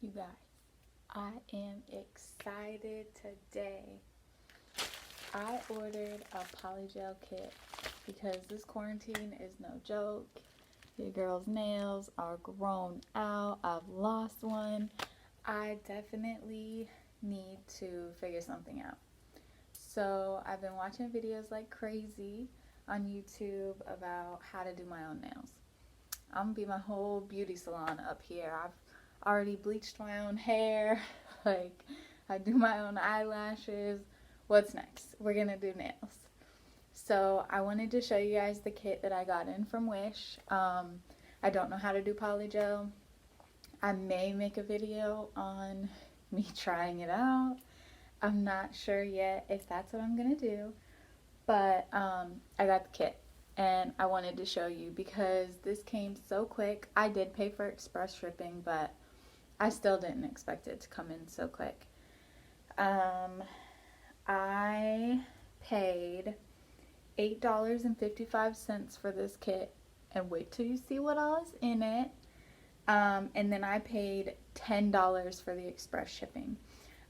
You guys, I am excited today. I ordered a Polygel kit because this quarantine is no joke. Your girl's nails are grown out. I've lost one. I definitely need to figure something out. So I've been watching videos like crazy on YouTube about how to do my own nails. I'm gonna be my whole beauty salon up here. I've already bleached my own hair. Like, I do my own eyelashes. What's next? We're gonna do nails. So I wanted to show you guys the kit that I got in from Wish. I don't know how to do polygel. I may make a video on me trying it out. I'm not sure yet if that's what I'm gonna do, but I got the kit and I wanted to show you because this came so quick. I did pay for express shipping, but I still didn't expect it to come in so quick. I paid $8.55 for this kit, and wait till you see what all is in it. And then I paid $10 for the express shipping.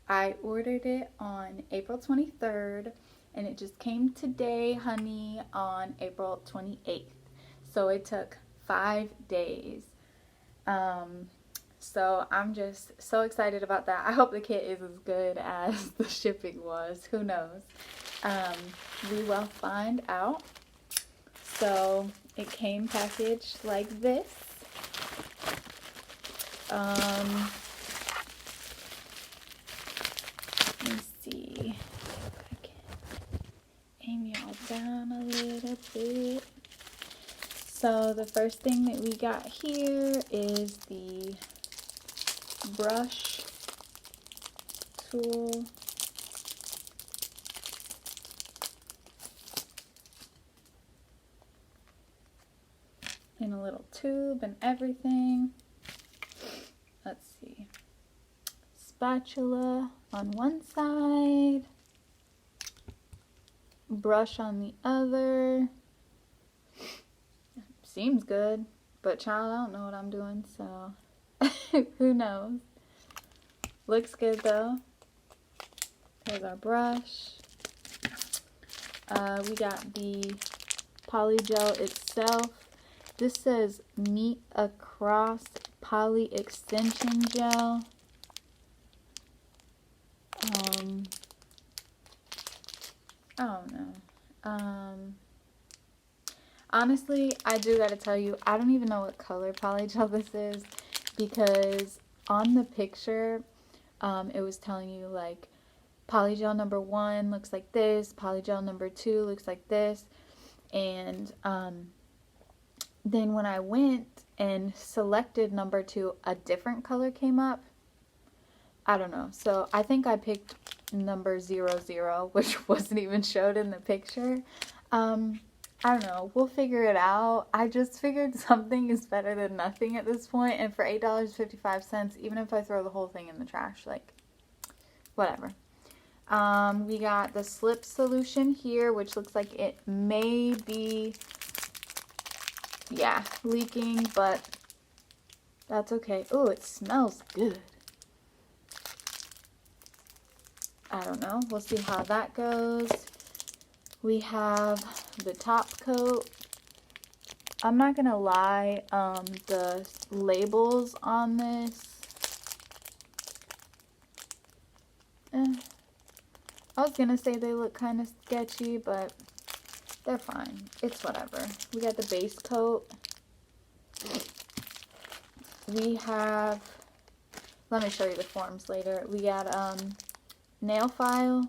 I ordered it on April 23rd, and it just came today, honey, on April 28th. So it took 5 days. So I'm just so excited about that. I hope the kit is as good as the shipping was. Who knows? We will find out. So it came packaged like this. Let me see if I can aim y'all down a little bit. So the first thing that we got here is the brush tool. In a little tube and everything. Let's see. Spatula on one side. Brush on the other. Seems good, but child, I don't know what I'm doing, so who knows. Looks good though. There's our brush. We got the polygel itself. This says Meet Across Poly Extension Gel. I don't know. Honestly, I do gotta tell you, I don't even know what color polygel this is, because on the picture, it was telling you like polygel number 1 looks like this, polygel number 2 looks like this, and then when I went and selected number 2, a different color came up. I don't know. So I think I picked number 00, which wasn't even showed in the picture. I don't know. We'll figure it out. I just figured something is better than nothing at this point. And for $8.55, even if I throw the whole thing in the trash, like, whatever. We got the slip solution here, which looks like it may be, yeah, leaking, but that's okay. Oh, it smells good. I don't know. We'll see how that goes. We have the top coat. I'm not gonna lie, the labels on this, I was gonna say they look kind of sketchy, but they're fine. It's whatever. We got the base coat. We have, let me show you the forms later. We got nail file.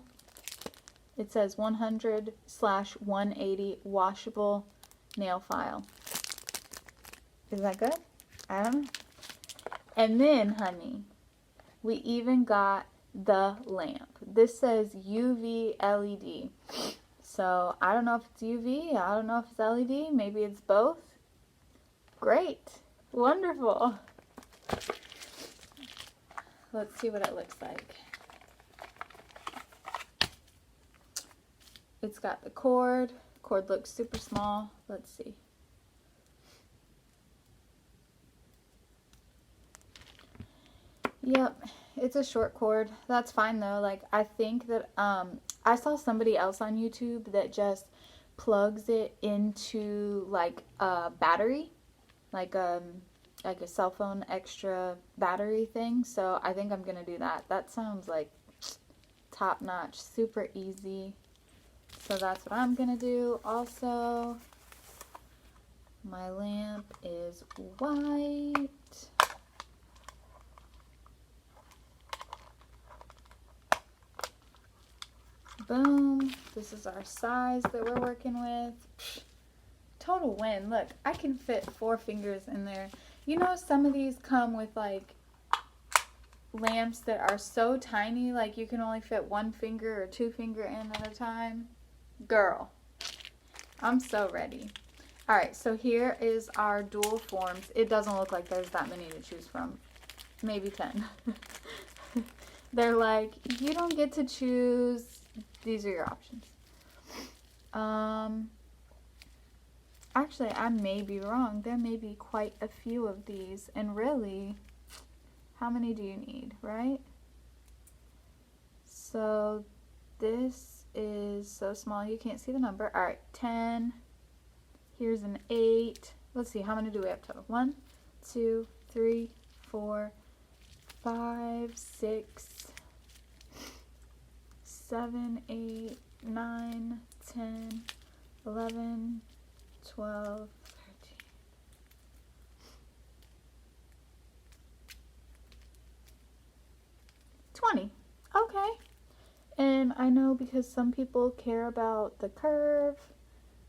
It says 100/180 washable nail file. Is that good? I don't know. And then, honey, we even got the lamp. This says UV LED. So I don't know if it's UV, I don't know if it's LED, maybe it's both. Great. Wonderful. Let's see what it looks like. It's got the cord. Cord looks super small. Let's see. Yep, it's a short cord. That's fine though. Like, I think that I saw somebody else on YouTube that just plugs it into like a battery, like like a cell phone extra battery thing. So I think I'm gonna do that. That sounds like top notch, super easy. So that's what I'm gonna do. Also, my lamp is white. Boom. This is our size that we're working with. Total win. Look, I can fit 4 fingers in there. You know, some of these come with like lamps that are so tiny, like you can only fit 1 finger or 2 finger in at a time. Girl, I'm so ready. Alright, so here is our dual forms. It doesn't look like there's that many to choose from. Maybe 10. They're like, you don't get to choose. These are your options. Actually, I may be wrong. There may be quite a few of these. And really, how many do you need, right? So this is so small you can't see the number. All right, 10. Here's an 8. Let's see, how many do we have total? 1, 2, 3, 4, 5, 6, 7, 8, 9, 10, 11, 12, 13. 20. Okay. And I know because some people care about the curve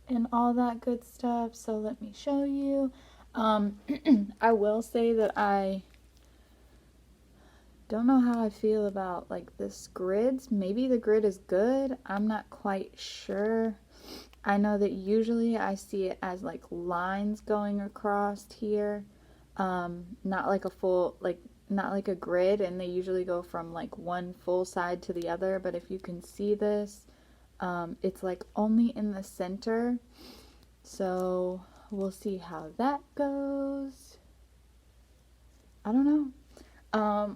and all that good stuff, so let me show you. I will say that I don't know how I feel about like this grids. Maybe the grid is good. I'm not quite sure. I know that usually I see it as like lines going across here. Not like a full, like not like a grid, and they usually go from like one full side to the other. But if you can see this, it's like only in the center. So we'll see how that goes. I don't know.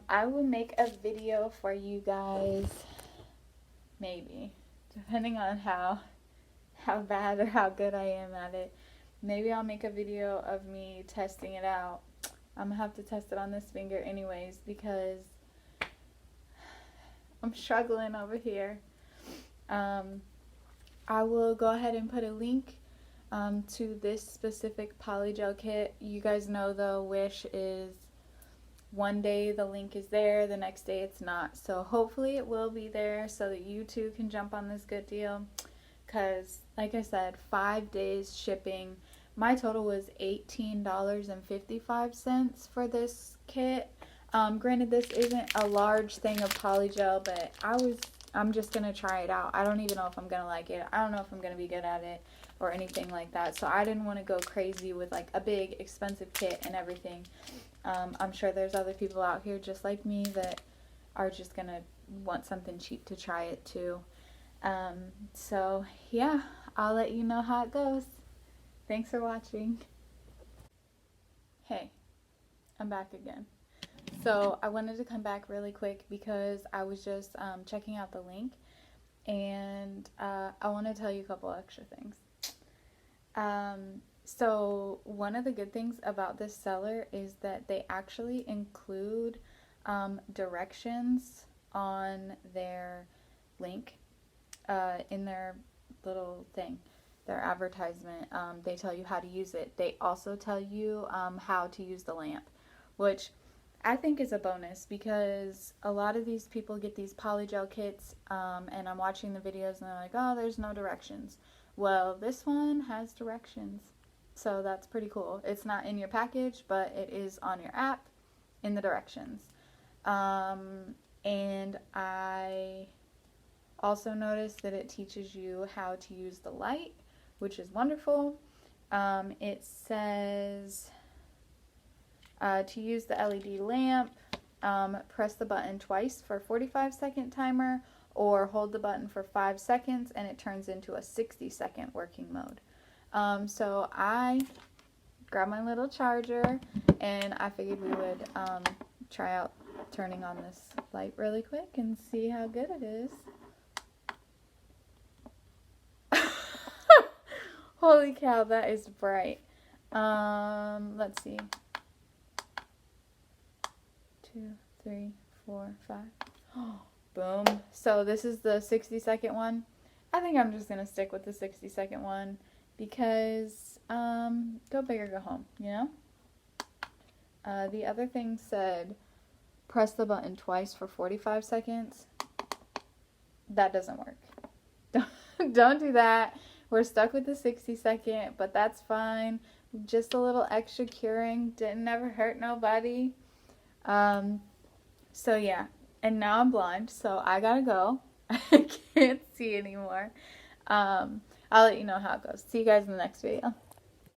I will make a video for you guys, maybe, depending on how bad or how good I am at it. Maybe I'll make a video of me testing it out. I'm gonna have to test it on this finger anyways because I'm struggling over here. I will go ahead and put a link to this specific Polygel kit. You guys know the Wish is one day the link is there, the next day it's not. So hopefully it will be there so that you too can jump on this good deal. Because, like I said, 5 days shipping. My total was $18.55 for this kit. Granted, this isn't a large thing of Polygel, but I'm just going to try it out. I don't even know if I'm going to like it. I don't know if I'm going to be good at it or anything like that. So I didn't want to go crazy with like a big expensive kit and everything. I'm sure there's other people out here just like me that are just going to want something cheap to try it too. So yeah, I'll let you know how it goes. Thanks for watching. Hey, I'm back again. So I wanted to come back really quick because I was just checking out the link, and I want to tell you a couple extra things. So one of the good things about this seller is that they actually include directions on their link, in their little thing, their advertisement. They tell you how to use it. They also tell you how to use the lamp, which I think is a bonus because a lot of these people get these Polygel kits, and I'm watching the videos and they're like, oh, there's no directions. Well, this one has directions, so that's pretty cool. It's not in your package, but it is on your app in the directions. And I also noticed that it teaches you how to use the light, which is wonderful. It says to use the LED lamp, press the button twice for a 45-second timer, or hold the button for 5 seconds and it turns into a 60-second working mode. So I grabbed my little charger and I figured we would try out turning on this light really quick and see how good it is. Holy cow, that is bright. Let's see. 2, 3, 4, 5. Oh, boom. So this is the 60-second one. I think I'm just going to stick with the 60-second one because go big or go home, you know? The other thing said press the button twice for 45 seconds. That doesn't work. Don't do that. We're stuck with the 60-second, but that's fine. Just a little extra curing. Didn't never hurt nobody. So yeah. And now I'm blind, so I gotta go. I can't see anymore. I'll let you know how it goes. See you guys in the next video.